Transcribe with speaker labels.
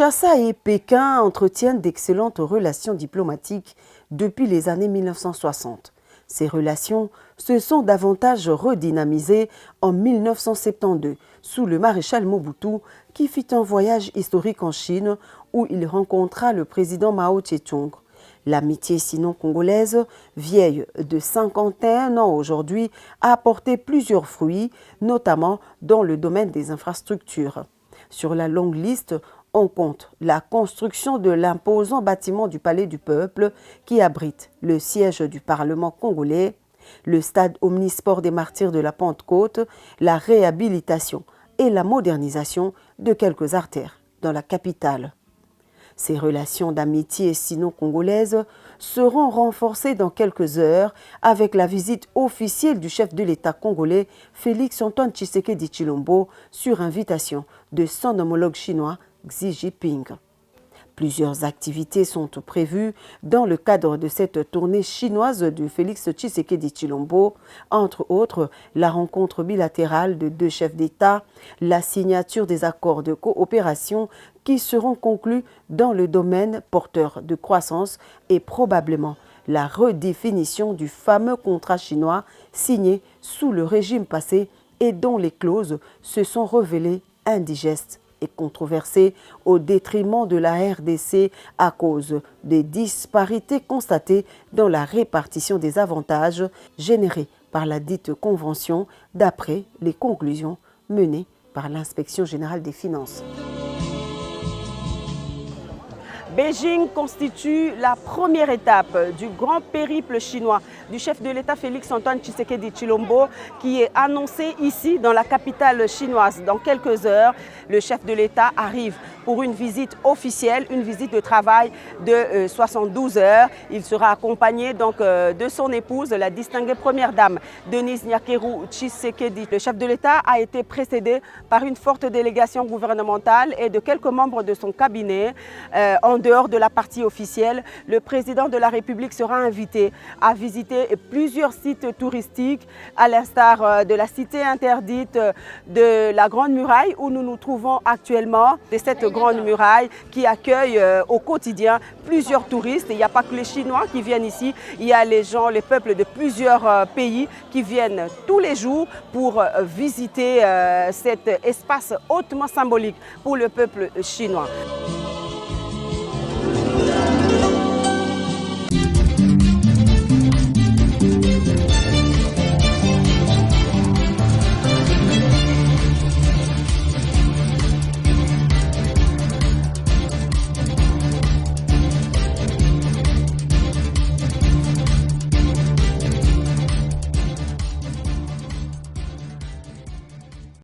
Speaker 1: Kinshasa et Pékin entretiennent d'excellentes relations diplomatiques depuis les années 1960. Ces relations se sont davantage redynamisées en 1972 sous le maréchal Mobutu qui fit un voyage historique en Chine où il rencontra le président Mao Tse-tung. L'amitié sino-congolaise, vieille de 51 ans aujourd'hui, a apporté plusieurs fruits, notamment dans le domaine des infrastructures. Sur la longue liste, on compte la construction de l'imposant bâtiment du Palais du Peuple qui abrite le siège du Parlement congolais, le stade omnisport des martyrs de la Pentecôte, la réhabilitation et la modernisation de quelques artères dans la capitale. Ces relations d'amitié sino-congolaise seront renforcées dans quelques heures avec la visite officielle du chef de l'État congolais Félix-Antoine Tshisekedi Tshilombo sur invitation de son homologue chinois Xi Jinping. Plusieurs activités sont prévues dans le cadre de cette tournée chinoise de Félix Tshisekedi Tshilombo, entre autres la rencontre bilatérale de deux chefs d'État, la signature des accords de coopération qui seront conclus dans le domaine porteur de croissance et probablement la redéfinition du fameux contrat chinois signé sous le régime passé et dont les clauses se sont révélées indigestes et controversée au détriment de la RDC à cause des disparités constatées dans la répartition des avantages générés par la dite convention d'après les conclusions menées par l'Inspection générale des finances. Beijing constitue la première étape du grand périple chinois du chef de l'État Félix-Antoine Tshisekedi Tshilombo qui est annoncé ici dans la capitale chinoise. Dans quelques heures, le chef de l'État arrive pour une visite officielle, une visite de travail de 72 heures. Il sera accompagné donc de son épouse, la distinguée première dame Denise Nyakeru Tshisekedi. Le chef de l'État a été précédé par une forte délégation gouvernementale et de quelques membres de son cabinet. En dehors de la partie officielle, le président de la République sera invité à visiter plusieurs sites touristiques, à l'instar de la cité interdite de la Grande Muraille où nous nous trouvons actuellement, de cette Grande Muraille qui accueille au quotidien plusieurs touristes. Il n'y a pas que les Chinois qui viennent ici, il y a les gens, les peuples de plusieurs pays qui viennent tous les jours pour visiter cet espace hautement symbolique pour le peuple chinois.